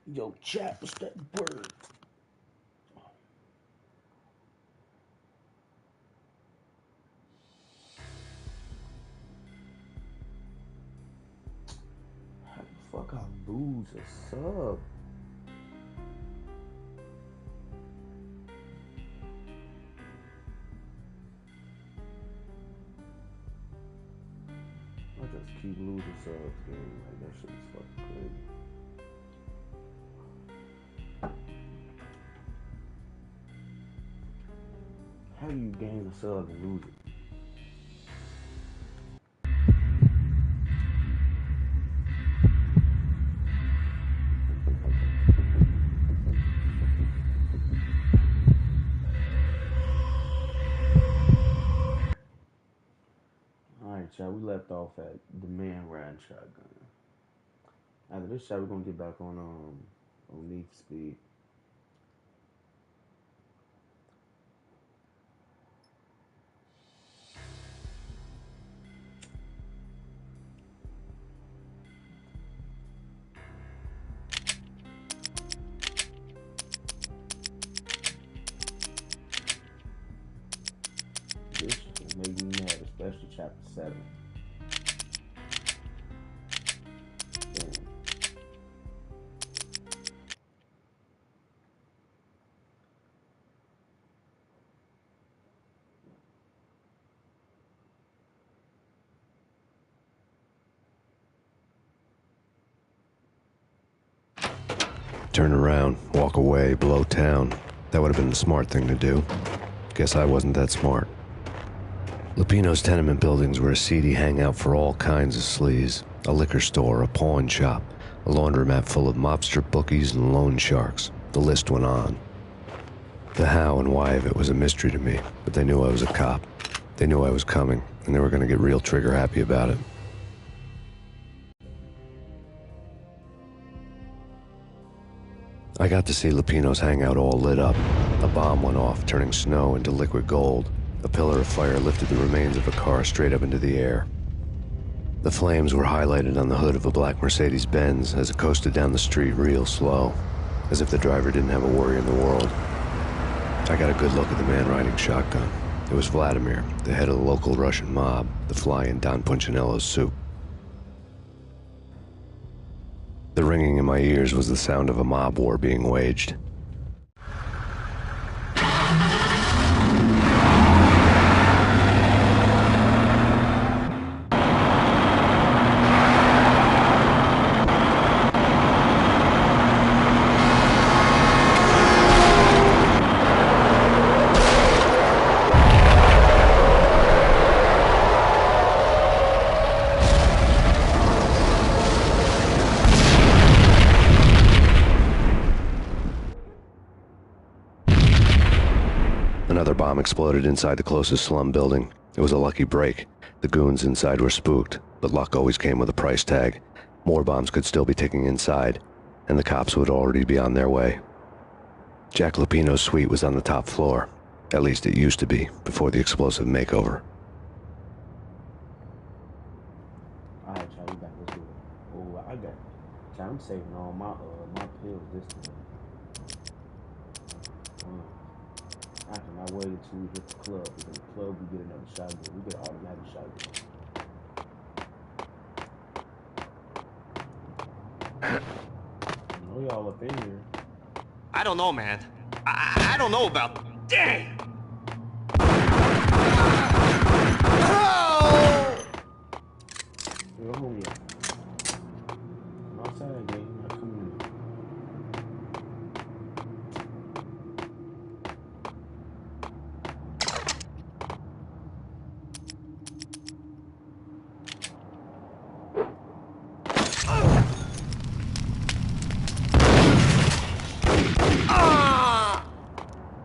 Yo, chat, what's that bird? How the fuck I lose a sub? I just keep losing subs, game. Like, that shit is fucking crazy. How do you gain a sub and lose it? Alright, chat, we left off at the man riding shotgun. After this shot, we're gonna get back on Need for Speed. This shit will make me mad, especially chapter 7. Damn. Turn around, walk away, blow town. That would have been the smart thing to do. Guess I wasn't that smart. Lupino's tenement buildings were a seedy hangout for all kinds of sleaze. A liquor store, a pawn shop, a laundromat full of mobster bookies and loan sharks. The list went on. The how and why of it was a mystery to me, but they knew I was a cop. They knew I was coming, and they were going to get real trigger happy about it. I got to see Lupino's hangout all lit up. A bomb went off, turning snow into liquid gold. A pillar of fire lifted the remains of a car straight up into the air. The flames were highlighted on the hood of a black Mercedes-Benz as it coasted down the street real slow, as if the driver didn't have a worry in the world. I got a good look at the man riding shotgun. It was Vladimir, the head of the local Russian mob, the fly in Don Punchinello's soup. The ringing in my ears was the sound of a mob war being waged. Another bomb exploded inside the closest slum building. It was a lucky break. The goons inside were spooked, but luck always came with a price tag. More bombs could still be ticking inside, and the cops would already be on their way. Jack Lupino's suite was on the top floor. At least it used to be, before the explosive makeover. Alright, chat, we back. Let's do it. Oh, I got. Chat, I'm saving all my pills this time. After my way to hit the club, because in the club we get another shotgun. We get an automatic shotgun. I know y'all up in here. I don't know, man. I don't know about. Dang! Where the homie at? I'm outside, gang. I'm not coming in.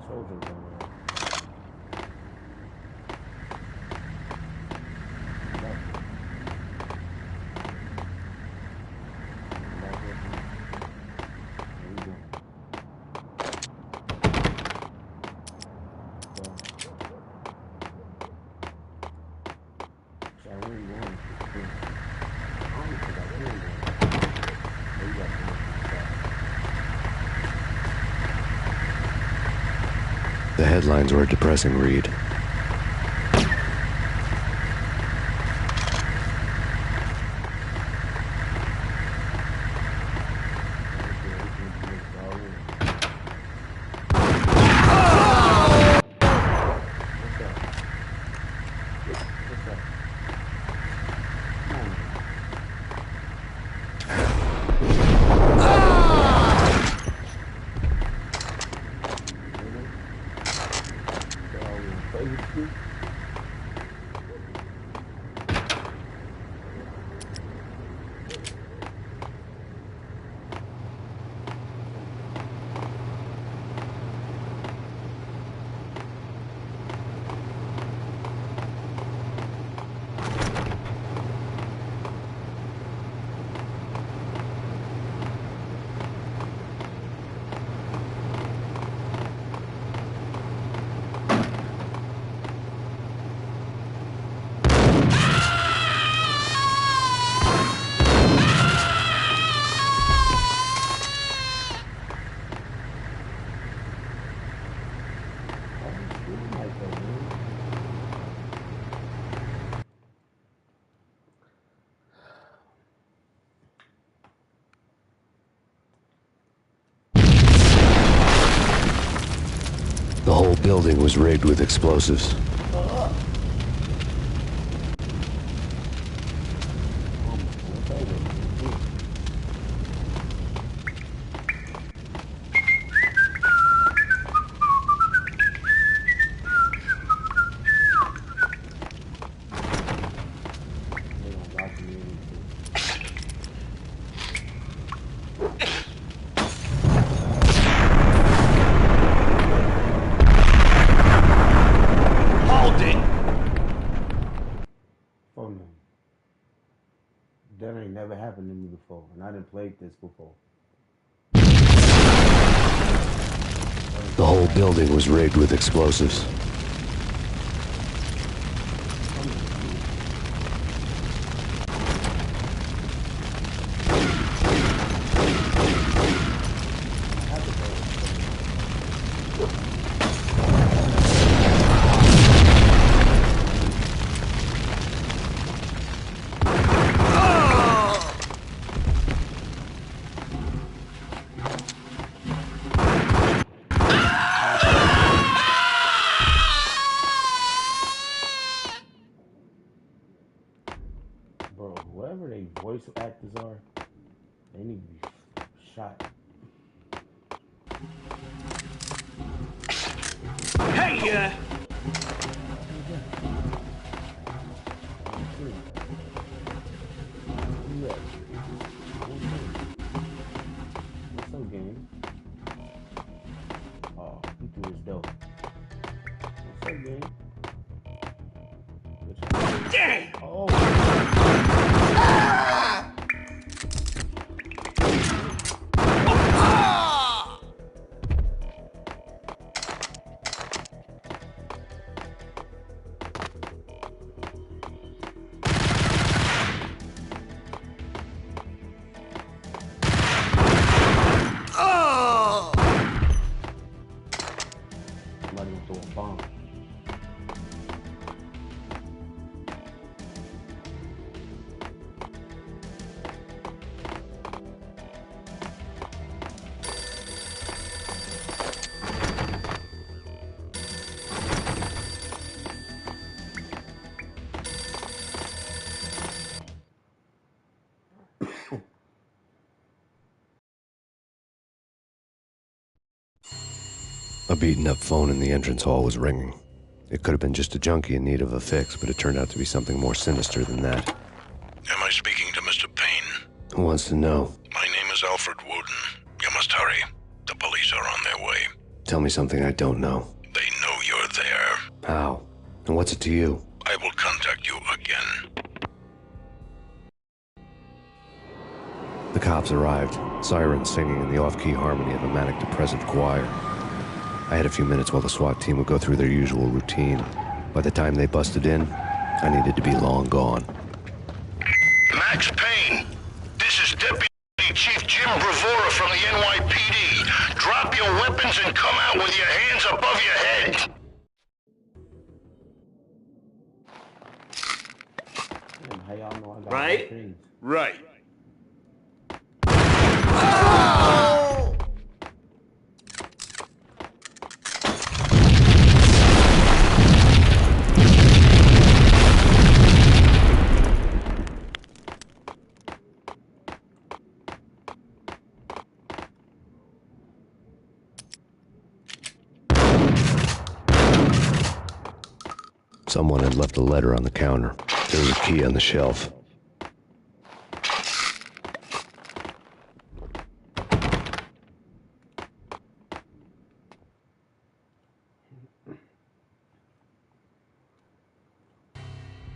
Soldiers on there. The headlines were a depressing read. The whole building was rigged with explosives. That ain't never happened to me before, and I didn't play this before. The whole building was rigged with explosives. Bro, whoever they voice actors are, they need to be shot. Hey, What's up, game? Oh, he threw his dope. What's up, game? Dang! Oh. Somebody gonna throw a bomb. A beaten-up phone in the entrance hall was ringing. It could have been just a junkie in need of a fix, but it turned out to be something more sinister than that. Am I speaking to Mr. Payne? Who wants to know? My name is Alfred Wooden. You must hurry. The police are on their way. Tell me something I don't know. They know you're there. How? And what's it to you? I will contact you again. The cops arrived, sirens singing in the off-key harmony of a manic-depressive choir. I had a few minutes while the SWAT team would go through their usual routine. By the time they busted in, I needed to be long gone. Max Payne, this is Deputy Chief Jim Bravura from the NYPD. Drop your weapons and come out with your hands above your head. Damn, how y'all know I got Right? things? Right. Someone had left a letter on the counter. There was a key on the shelf.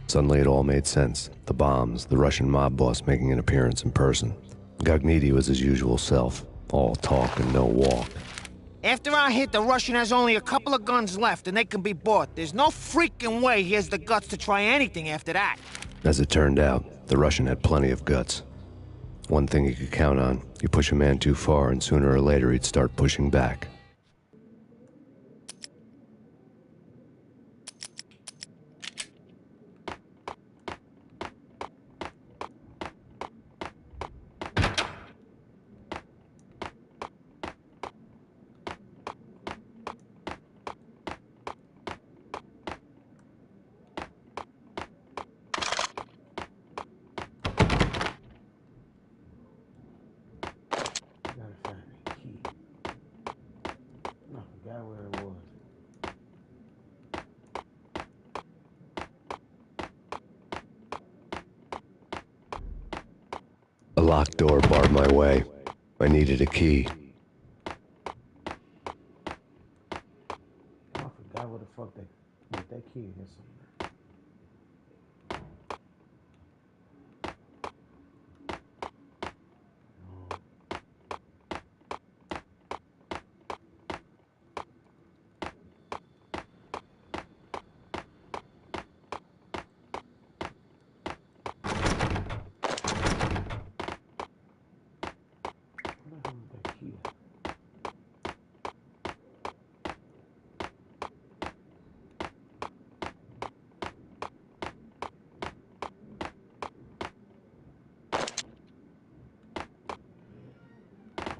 Suddenly it all made sense. The bombs, the Russian mob boss making an appearance in person. Gognitti was his usual self, all talk and no walk. After our hit, the Russian has only a couple of guns left, and they can be bought. There's no freaking way he has the guts to try anything after that. As it turned out, the Russian had plenty of guts. One thing he could count on, you push a man too far and sooner or later he'd start pushing back. Gotta find the key. I forgot where it was. A locked door barred my way. I needed a key. I forgot where the fuck they put that key in here somewhere. Where the hell is that key at?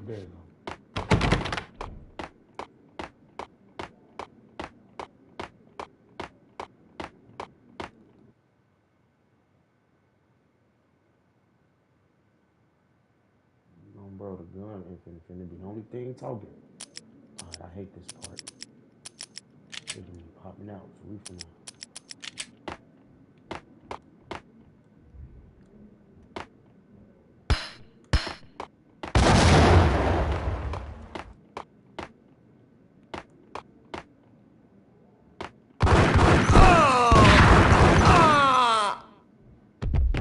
There you go. Bro, the gun is finna be the only thing talking. Alright, I hate this part. It's gonna be popping out, so we finna.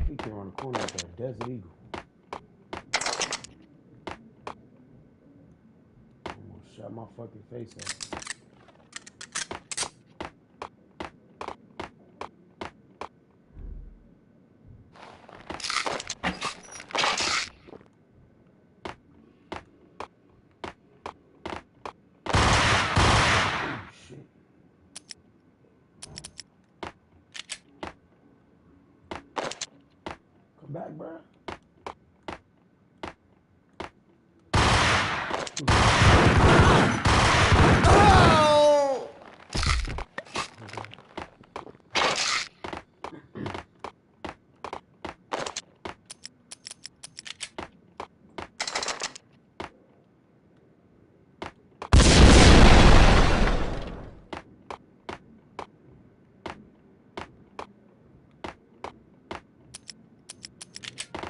He came around the corner with that Desert Eagle. Almost shot my fucking face off. Oh, shit. Come back, bruh.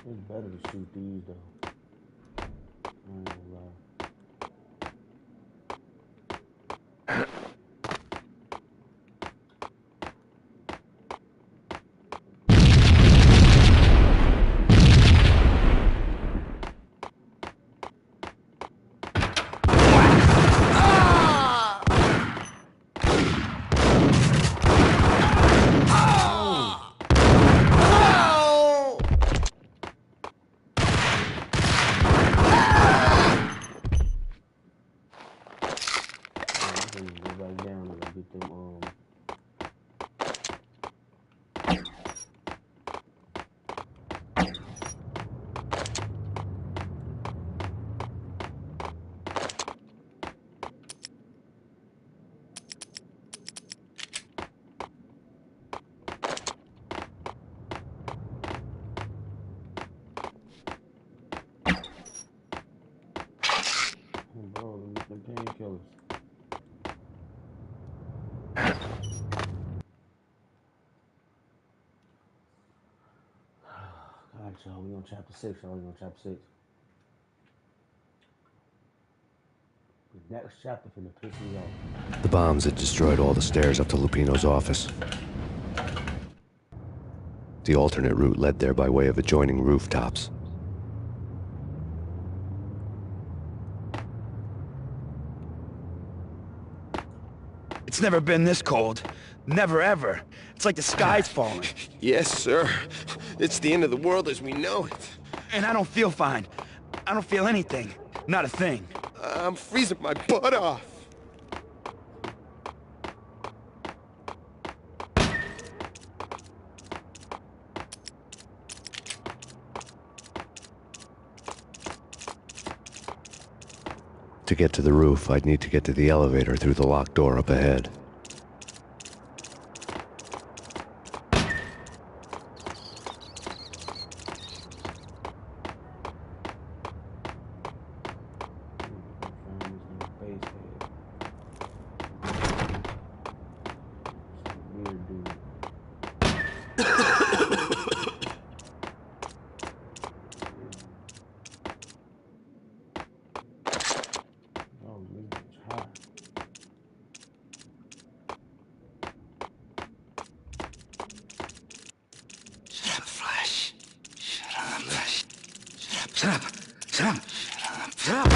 It's better to shoot these though. I ain't gonna lie. painkillers. Alright, y'all. We on chapter 6, y'all. We on chapter 6. The next chapter finna piss me off. The bombs had destroyed all the stairs up to Lupino's office. The alternate route led there by way of adjoining rooftops. It's never been this cold. Never ever. It's like the sky's falling. Yes, sir. It's the end of the world as we know it. And I don't feel fine. I don't feel anything. Not a thing. I'm freezing my butt off. To get to the roof, I'd need to get to the elevator through the locked door up ahead. Weird dude. Oh, man, it's hot. Shut up, Flash. Shut up, Flash. Shut up. Shut up. Shut up. Shut up.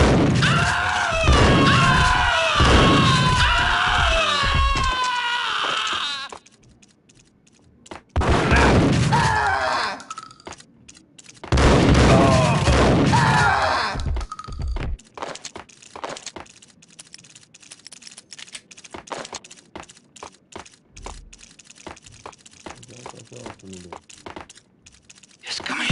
That's all finna do. It's coming.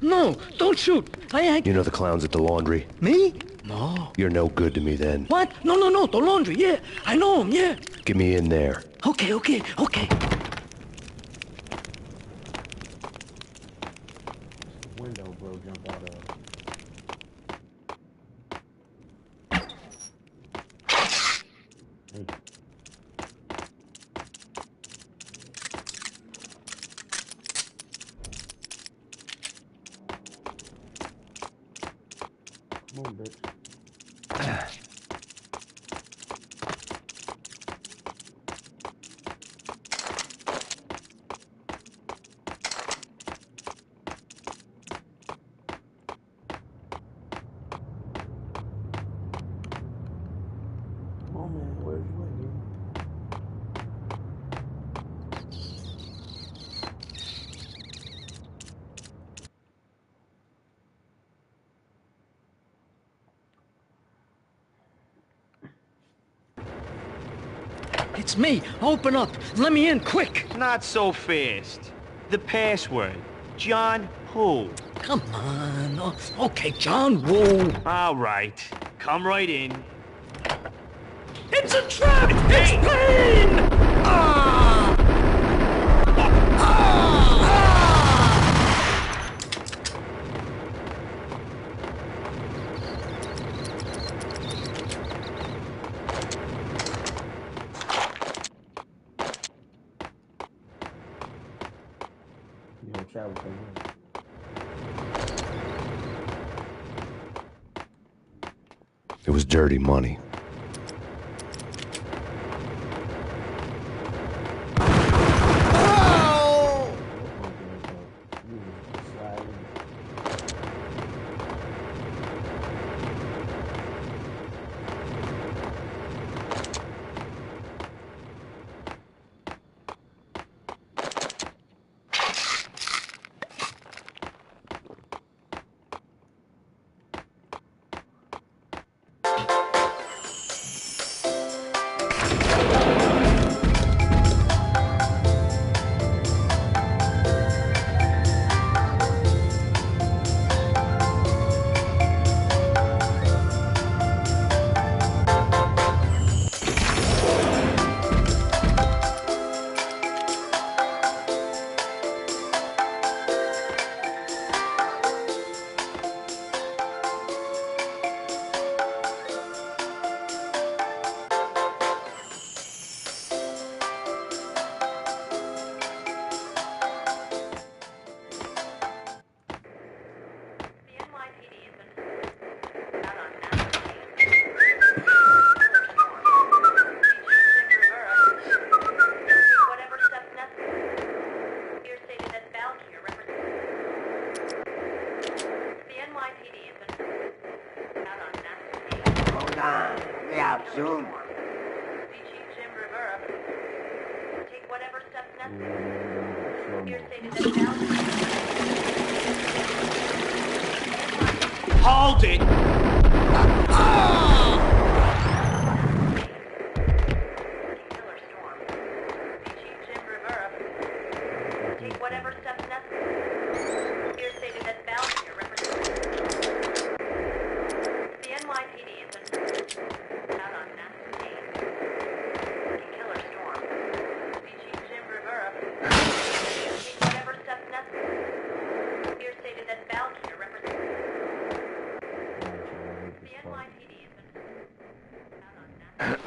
No, don't shoot. I ain't. You know the clowns at the laundry? Me? No. You're no good to me then. What? No. The laundry. Yeah, I know him. Yeah. Get me in there. Okay. Window, bro, jump out of. Hey. Come on, bitch. Come on, man. Where's you at, man? It's me. Open up. Let me in, quick. Not so fast. The password. John who? Come on. Oh, okay, John Woo. All right. Come right in. It's a trap. It's Payne. Ah! You know, chat with them. It was dirty money. up soon. Jim Rivera. Take whatever steps Slow necessary. You're mo. stated as bound. Hold it! Killer storm. Jim Rivera. Take whatever steps necessary. You're stated as bound here, representing. The NYPD is out on massive Payne. Killer storm. Jim Rivera. Take whatever steps necessary. You're stated as bound here, representing. The NYPD is out on massive.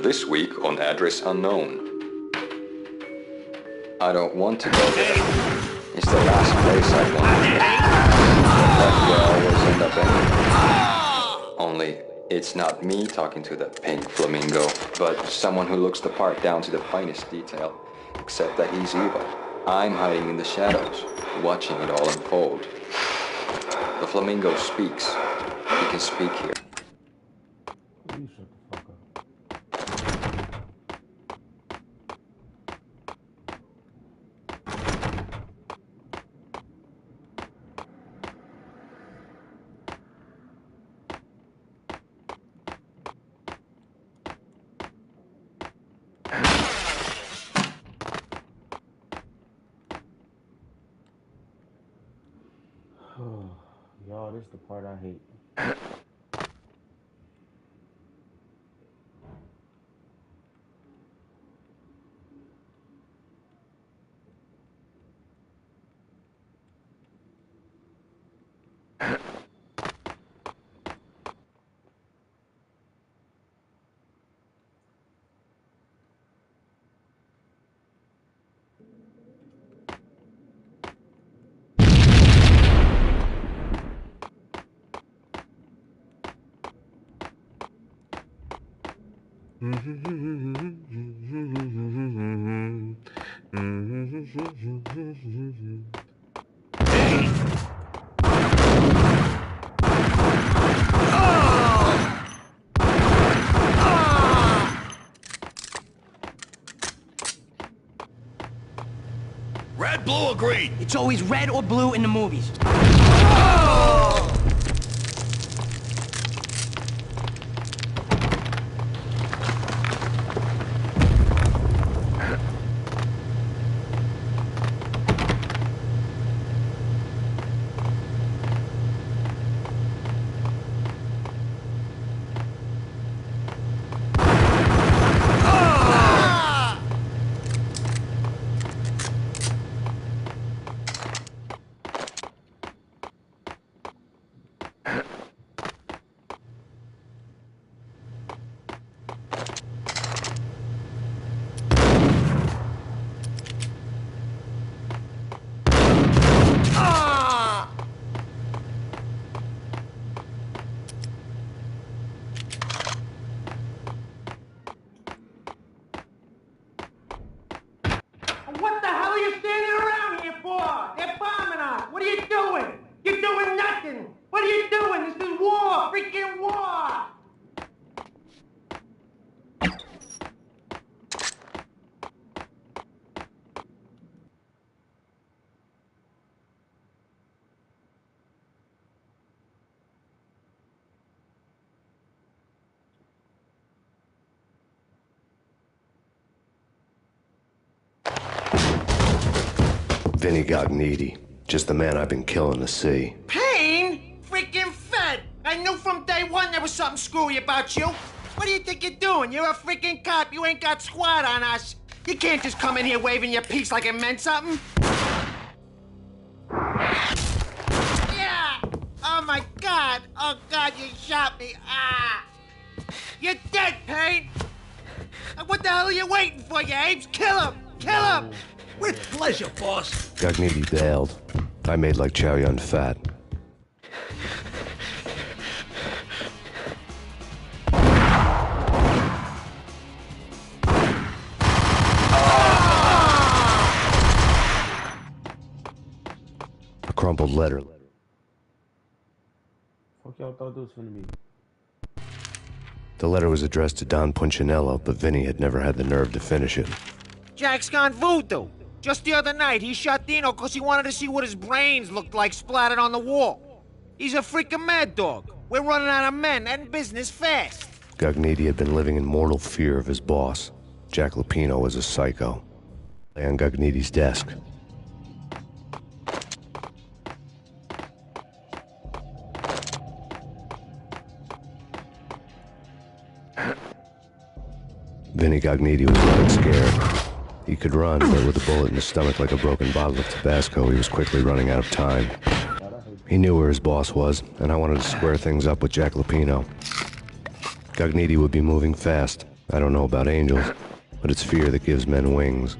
This week on Address Unknown. I don't want to go there. It's the last place I want to go. That's where I always end up anyway. Only, it's not me talking to the pink flamingo, but someone who looks the part down to the finest detail, except that he's evil. I'm hiding in the shadows, watching it all unfold. The flamingo speaks. He can speak here. You shut the fuck up. Y'all, this is the part I hate. Red, blue, or green? It's always red or blue in the movies. What the hell are you standing around here for? They're bombing us. What are you doing? You're doing nothing. What are you doing? This is war. Freaking war. Vinny Gognitti, just the man I've been killing to see. Payne? Freaking fed. I knew from day one there was something screwy about you. What do you think you're doing? You're a freaking cop. You ain't got squat on us. You can't just come in here waving your piece like it meant something. Yeah. Oh my God. Oh God, you shot me. Ah. You're dead, Payne. What the hell are you waiting for, you apes? Kill him. Kill him. With pleasure, boss. Gognitti bailed. I made like Chow Yun Fat. crumpled letter. Fuck y'all thought this was gonna be? The letter was addressed to Don Punchinello, but Vinny had never had the nerve to finish it. Jack's gone voodoo. Just the other night, he shot Dino because he wanted to see what his brains looked like splattered on the wall. He's a freaking mad dog. We're running out of men and business fast. Gognitti had been living in mortal fear of his boss. Jack Lupino was a psycho. Lay on Gognitti's desk. Vinny Gognitti was running scared. He could run, but with a bullet in his stomach like a broken bottle of Tabasco, he was quickly running out of time. He knew where his boss was, and I wanted to square things up with Jack Lupino. Gognitti would be moving fast. I don't know about angels, but it's fear that gives men wings.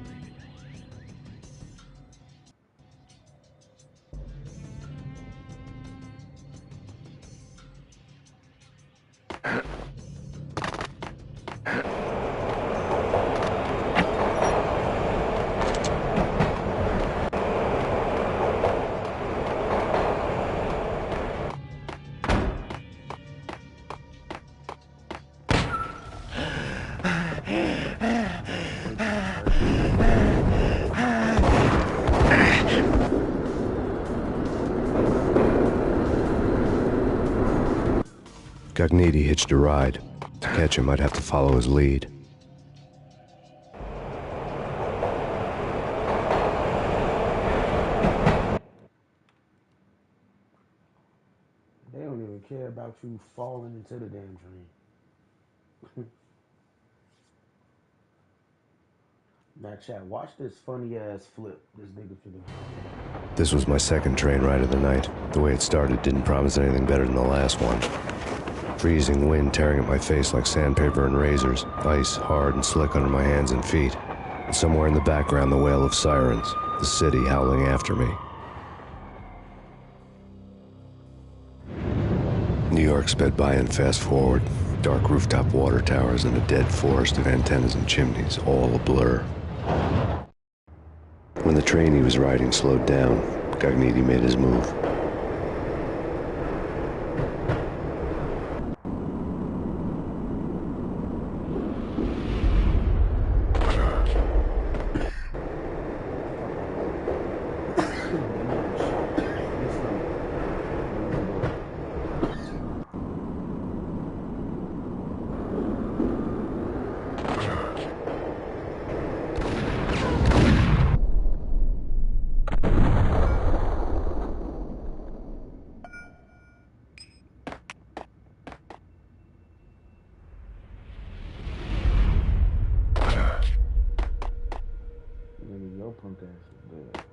Gognitti hitched a ride. To catch him, I'd have to follow his lead. They don't even care about you falling into the damn train. Now, chat, watch this funny ass flip this nigga finna do. This was my second train ride of the night. The way it started didn't promise anything better than the last one. Freezing wind tearing at my face like sandpaper and razors, ice hard and slick under my hands and feet. And somewhere in the background, the wail of sirens, the city howling after me. New York sped by in fast forward. Dark rooftop water towers and a dead forest of antennas and chimneys, all a blur. When the train he was riding slowed down, Gognitti made his move. Your punk ass is dead.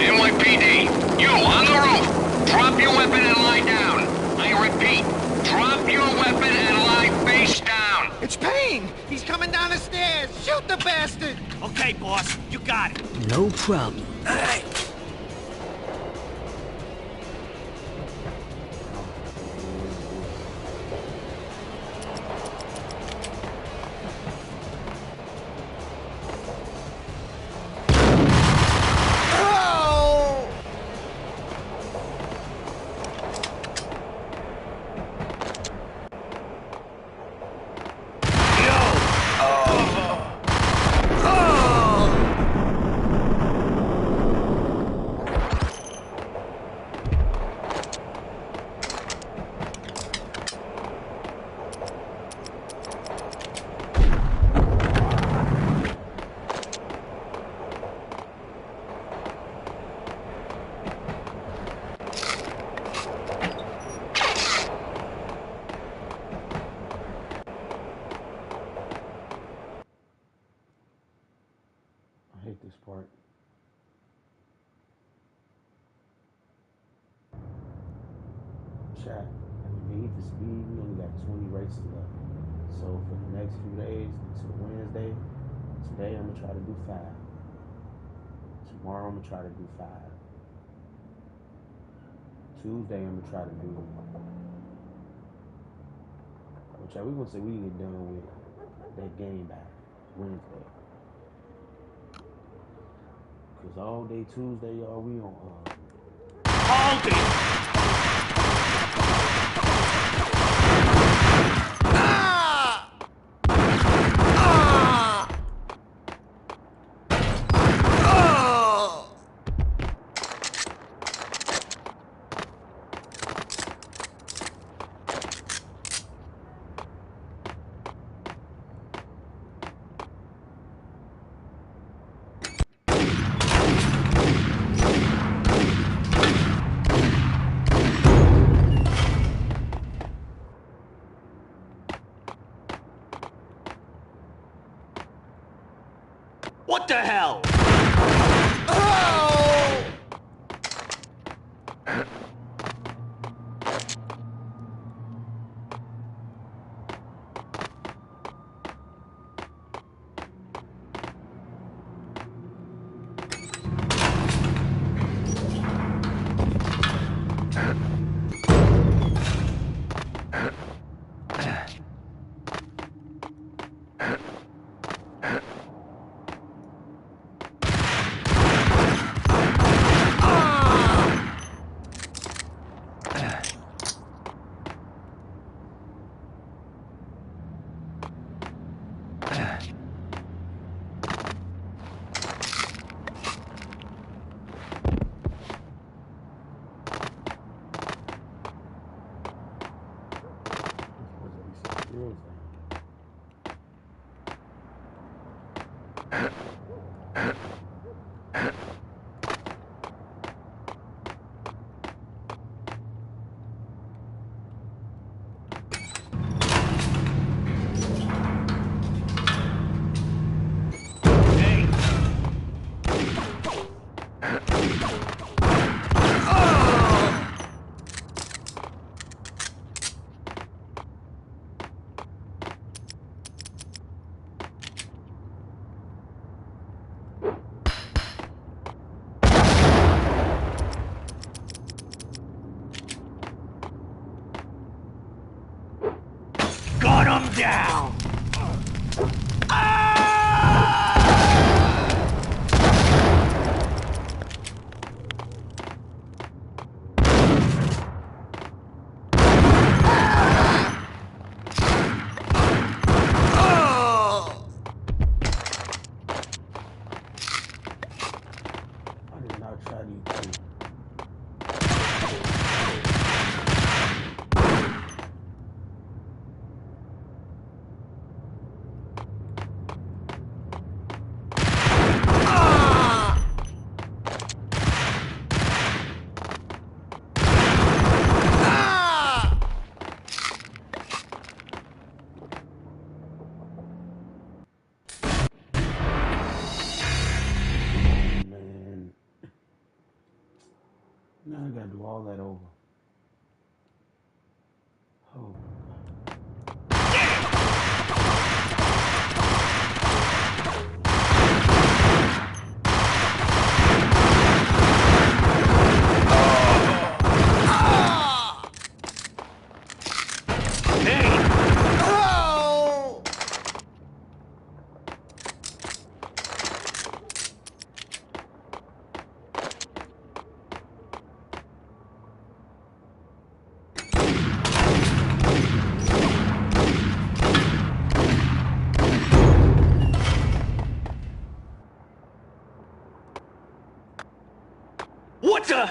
NYPD, you on the roof. Drop your weapon and lie down. I repeat, drop your weapon and lie face down. It's Payne! He's coming down the stairs! Shoot the bastard! Okay, boss, you got it. No problem. Hey! like this part. Chat. Need for speed. We only got 20 races left. So for the next few days until Wednesday, today I'm gonna try to do 5. Tomorrow I'm gonna try to do 5. Tuesday I'm gonna try to do. Which we gonna say we can get done with that game back Wednesday. Cause all day Tuesday, y'all, we on Hold it! What the hell? Gun him down! I did not try these things. Man. Now I gotta do all that over. Oh. What the?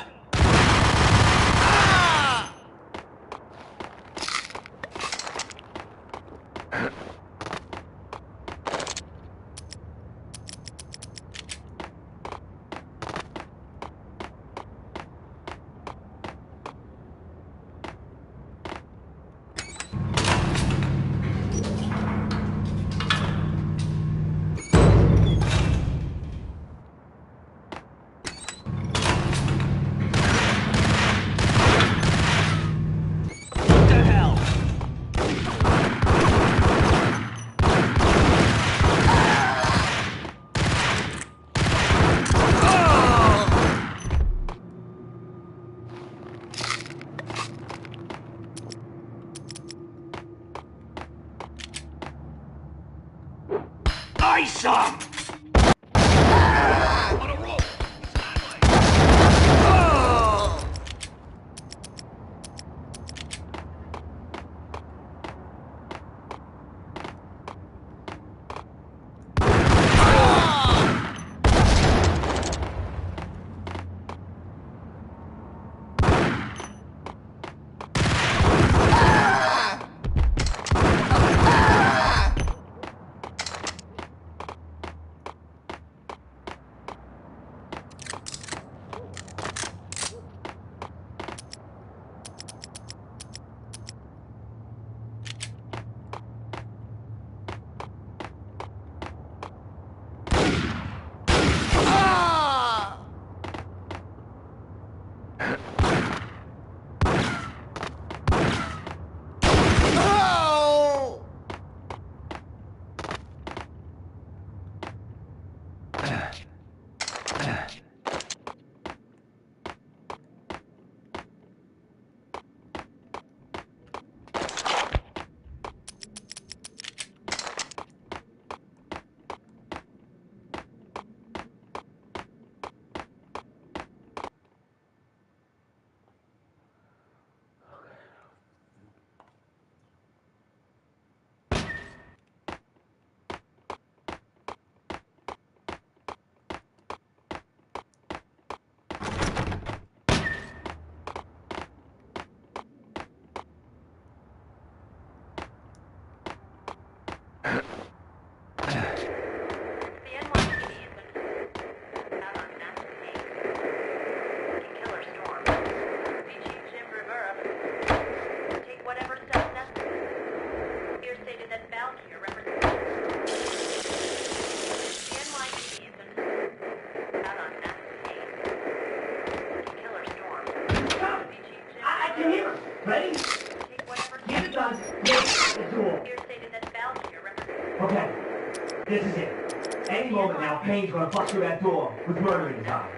Payne's gonna bust through that door with murder in his eye.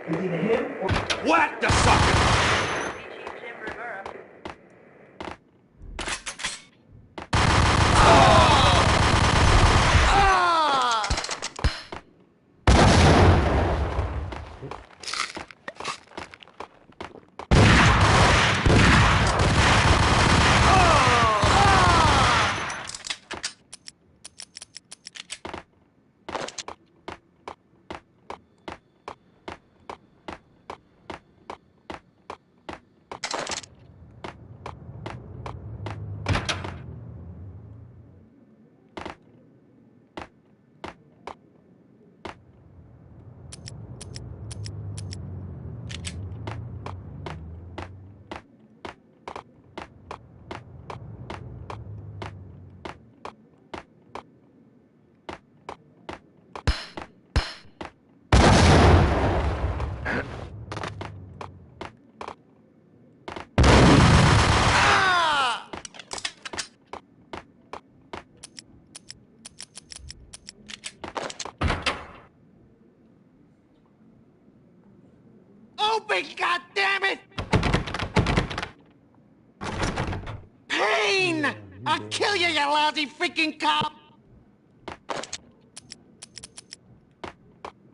It's either him or... Whack the sucker! Jim Rivera. Open, goddammit! Payne! I'll kill you, you lousy freaking cop!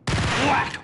Whack!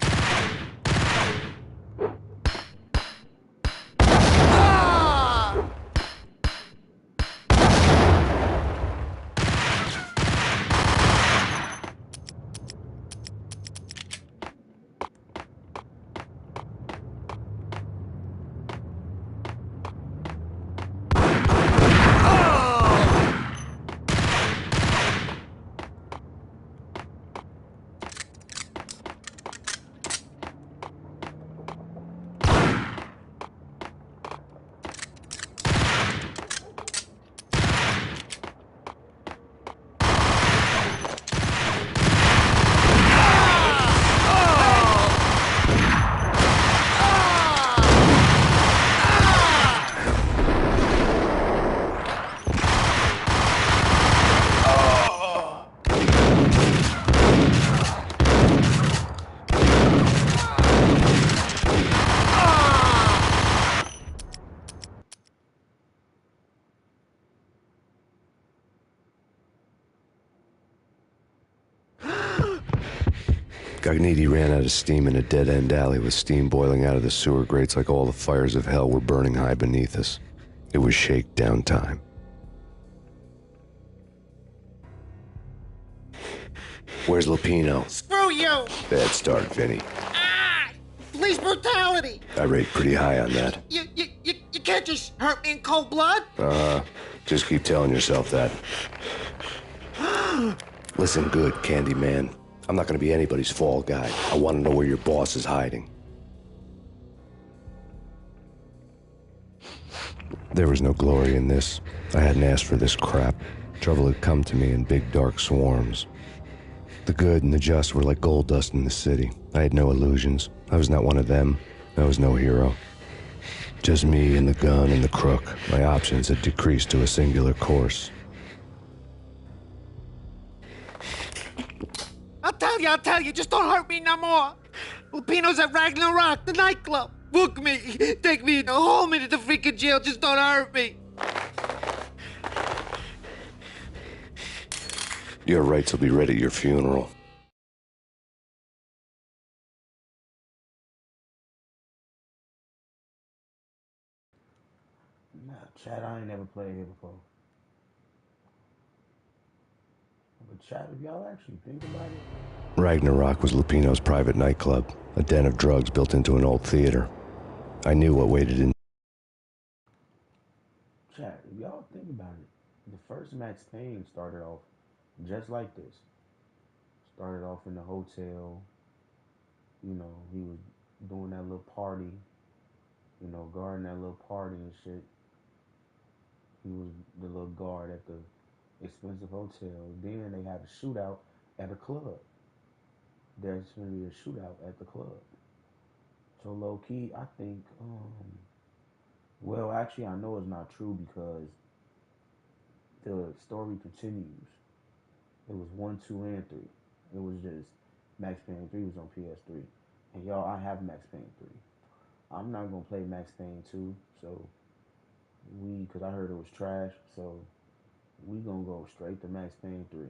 Gognitti ran out of steam in a dead-end alley with steam boiling out of the sewer grates like all the fires of hell were burning high beneath us. It was shakedown time. Where's Lupino? Screw you! Bad start, Vinny. Ah! Police brutality! I rate pretty high on that. You can't just hurt me in cold blood! Just keep telling yourself that. Listen good, Candyman. I'm not gonna be anybody's fall guy. I want to know where your boss is hiding. There was no glory in this. I hadn't asked for this crap. Trouble had come to me in big dark swarms. The good and the just were like gold dust in the city. I had no illusions. I was not one of them. I was no hero. Just me and the gun and the crook. My options had decreased to a singular course. I'll tell you, just don't hurt me no more. Lupino's at Ragnarok, the nightclub. Book me, take me, hold me to the freaking jail, just don't hurt me. Your rights will be read at your funeral. Nah, Chad, I ain't never played here before. But Chad, if y'all actually think about it... Ragnarok was Lupino's private nightclub, a den of drugs built into an old theater. I knew what waited in... Chad, if y'all think about it, the first Max Payne started off just like this. Started off in the hotel. You know, he was doing that little party. You know, guarding that little party and shit. He was the little guard at the expensive hotel. Then they had a shootout at a club. There's going to be a shootout at the club. So low key, I think, well, actually, I know it's not true because the story continues. It was 1, 2, and 3. It was just Max Payne 3 was on PS3. And y'all, I have Max Payne 3. I'm not gonna play Max Payne 2, so cause I heard it was trash, so we gonna go straight to Max Payne 3.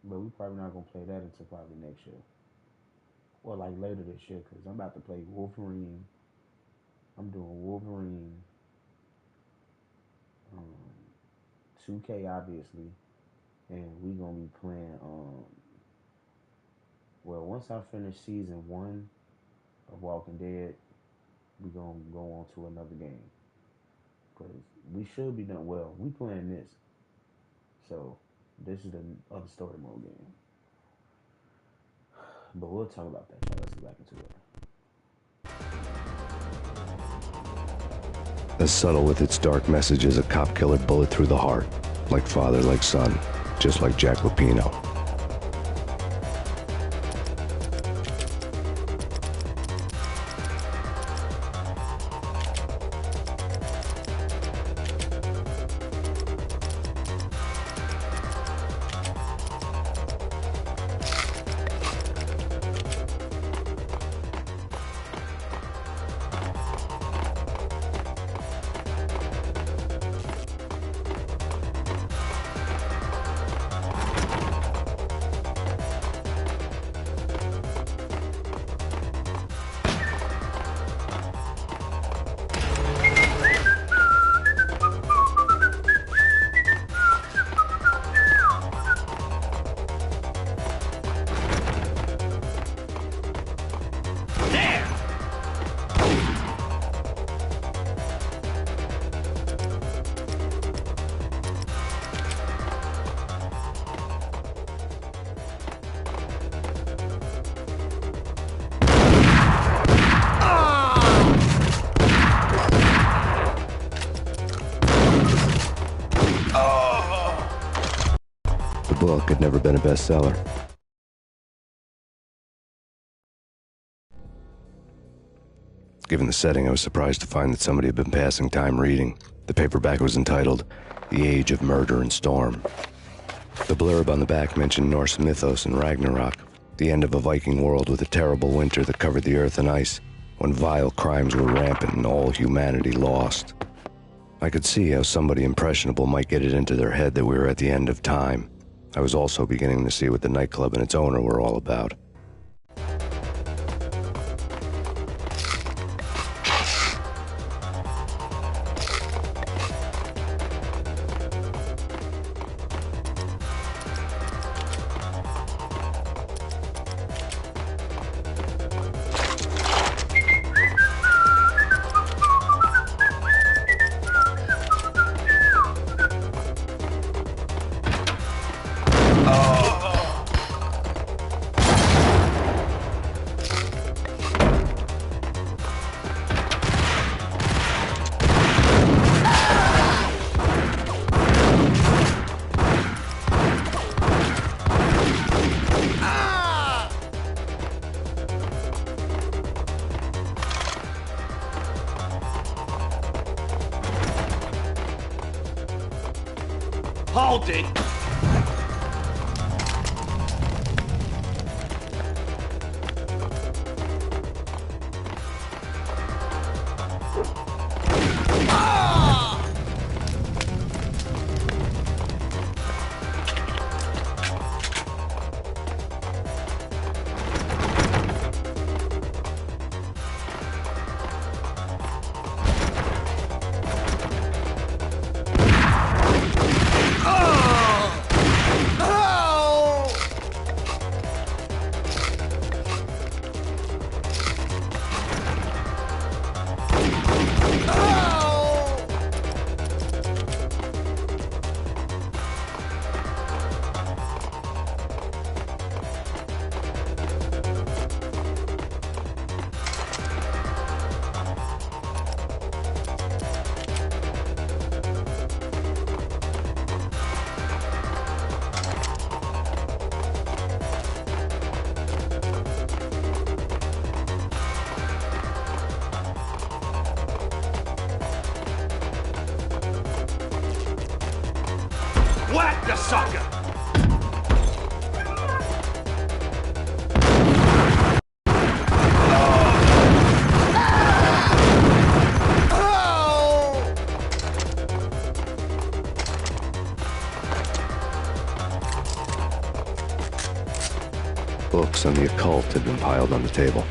But we probably not gonna play that until probably next year. Or like later this year, cause I'm about to play Wolverine. I'm doing Wolverine, um, 2K obviously, and we gonna be playing. Well, once I finish season 1 of Walking Dead, we gonna go on to another game. Cause we should be done. Well, we playing this, so this is the other story mode game. But we'll talk about that. So let's get back into it. As subtle with its dark message as a cop killer bullet through the heart. Like father, like son. Just like Jack Lupino. The book had never been a bestseller. Given the setting, I was surprised to find that somebody had been passing time reading. The paperback was entitled, The Age of Murder and Storm. The blurb on the back mentioned Norse mythos and Ragnarok, the end of a Viking world with a terrible winter that covered the earth in ice, when vile crimes were rampant and all humanity lost. I could see how somebody impressionable might get it into their head that we were at the end of time. I was also beginning to see what the nightclub and its owner were all about. Hold it! Whack the sucker! books on the occult had been piled on the table.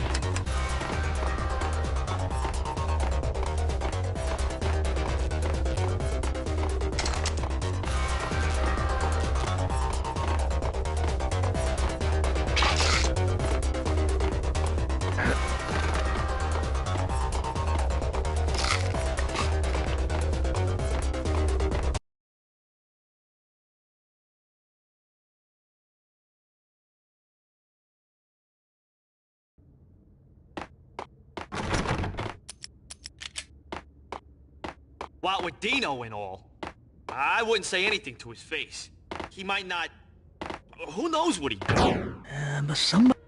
What with Dino and all, I wouldn't say anything to his face. He might not... Who knows what he'd do? But somebody...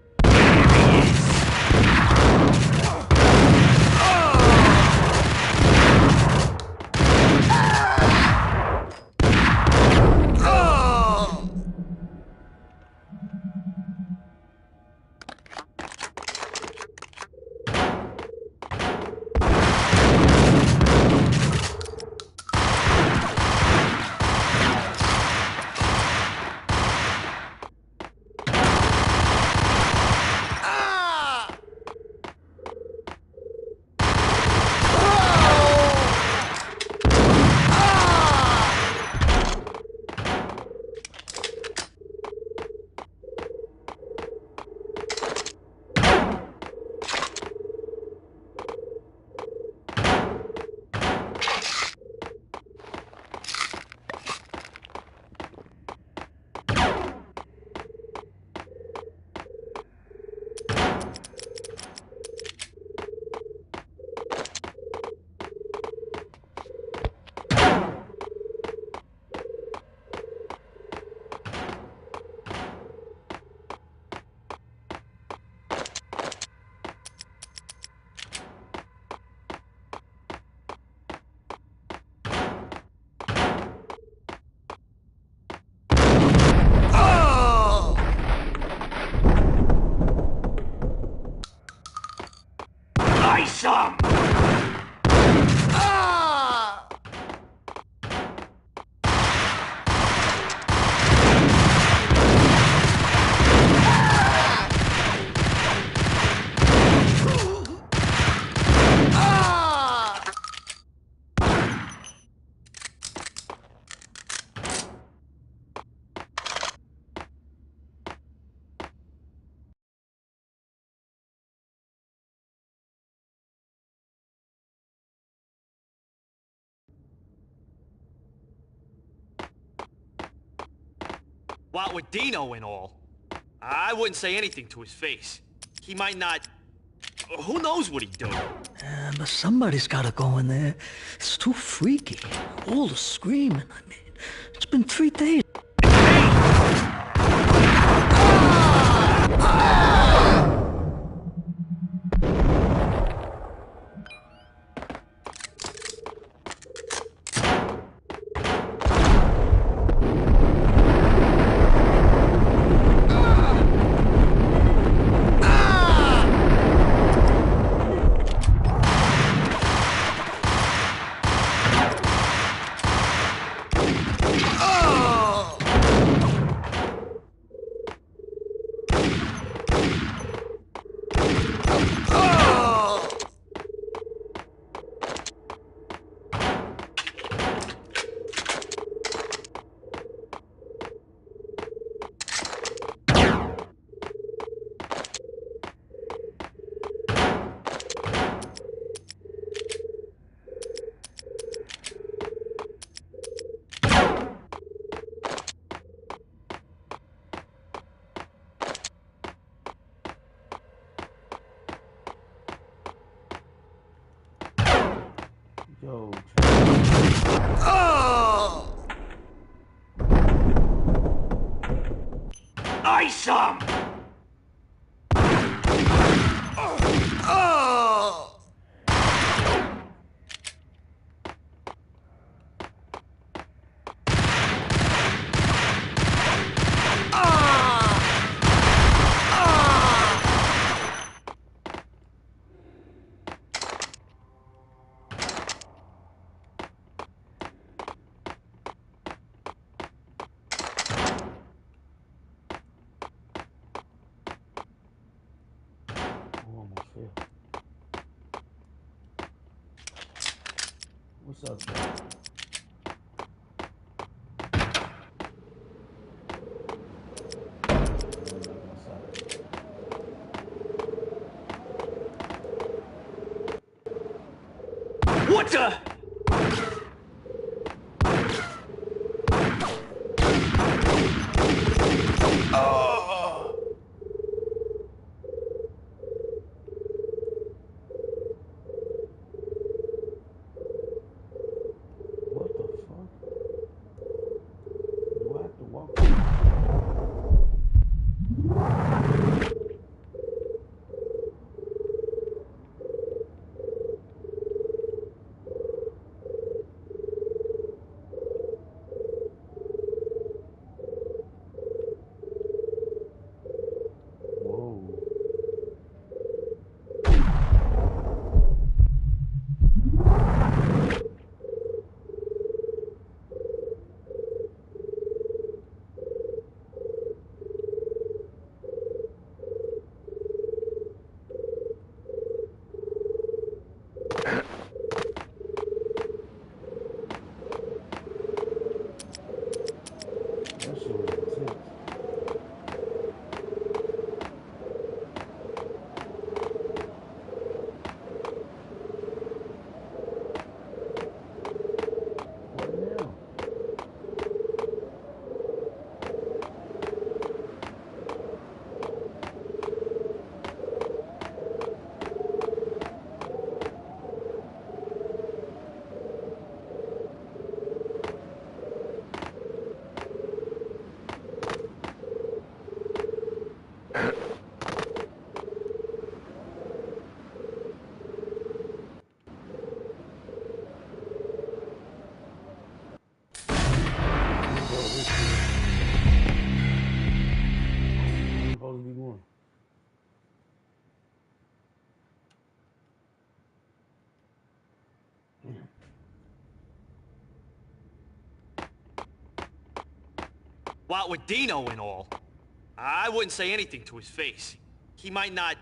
Some! What with Dino and all, I wouldn't say anything to his face. He might not... Who knows what he'd do? But somebody's gotta go in there. It's too freaky. All the screaming, I mean. It's been 3 days. Yo, Ice some! almost fell. What's up, bro? What the? What the fuck? Do I have to walk? Whoa. That shit was intense. What now? Bro, this shit. Where we supposed to be going? Damn. What with Dino and all, I wouldn't say anything to his face. He might not.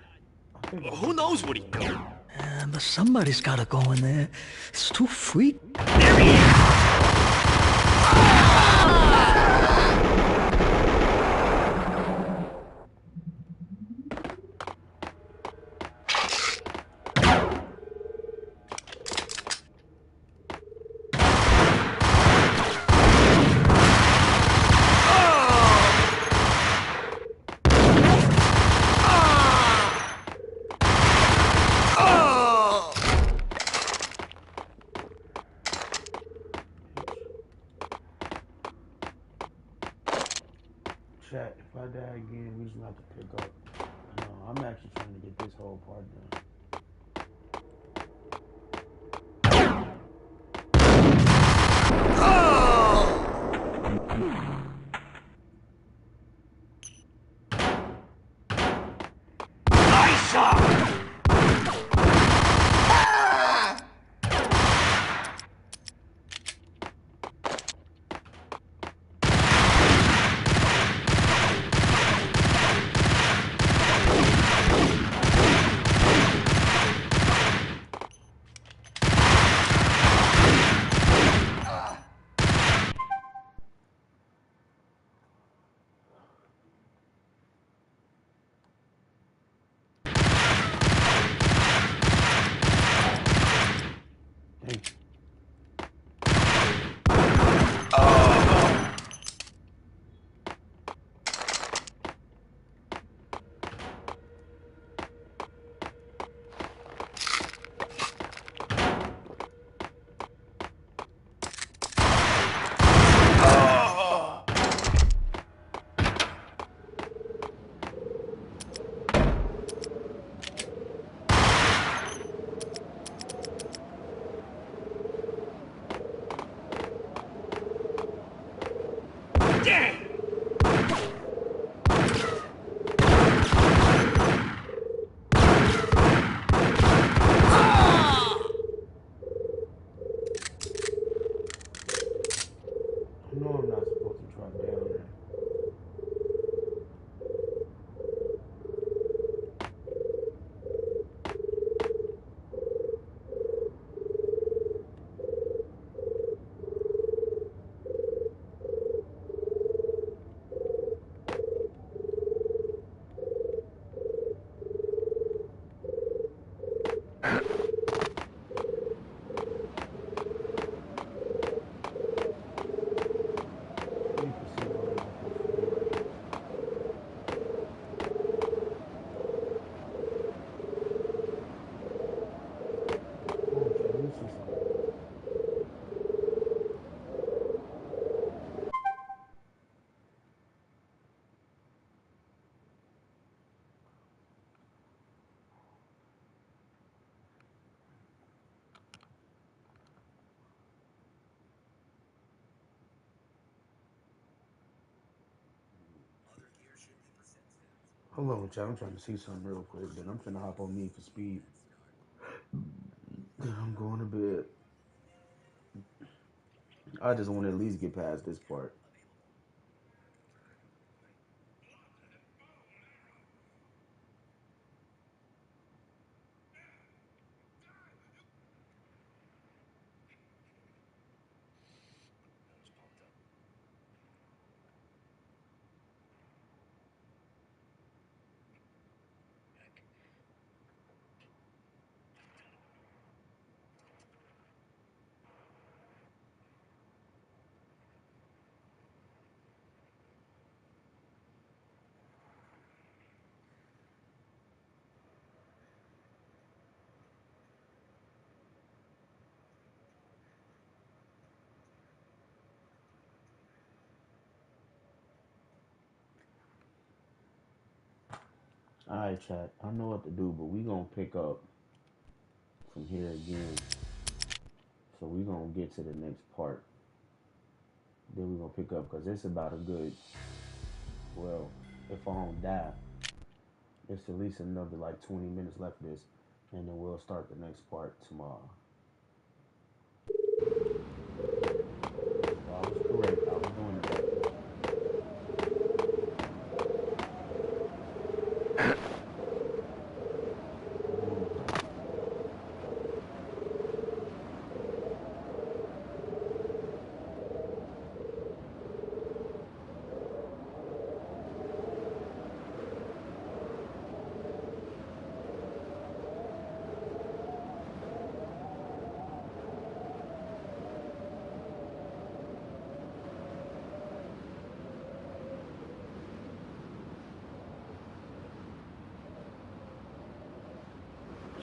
I think I Who knows what he'd do? But somebody's gotta go in there. It's too freaky. There he is! Chat, if I die again, we just gonna have to pick up. No, I'm actually trying to get this whole part done. Nice shot! Hold on, chat. I'm trying to see something real quick. Then I'm finna hop on Need for Speed. Then I'm going to bed. I just want to at least get past this part. All right, chat. I know what to do, but we gonna pick up from here again. So we gonna get to the next part. Then we gonna pick up because it's about a good. Well, if I don't die, it's at least another like 20 minutes left of this, and then we'll start the next part tomorrow. So I was correct. I was doing it right.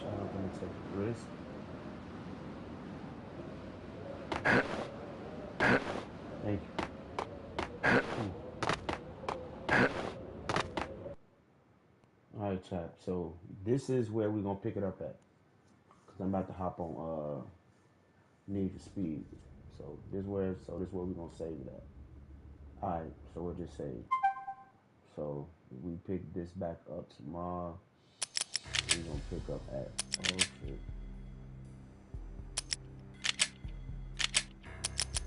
I'm gonna take a risk. Thank you. All right, chap. So this is where we're gonna pick it up at, cause I'm about to hop on Need for Speed. So this where we're gonna save it at. All right. So we'll just save. So if we pick this back up tomorrow, we're gonna pick up at oh shit.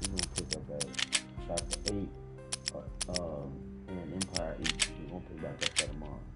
We're gonna pick up at chapter 8 and Empire 8. We're gonna pick back up that tomorrow.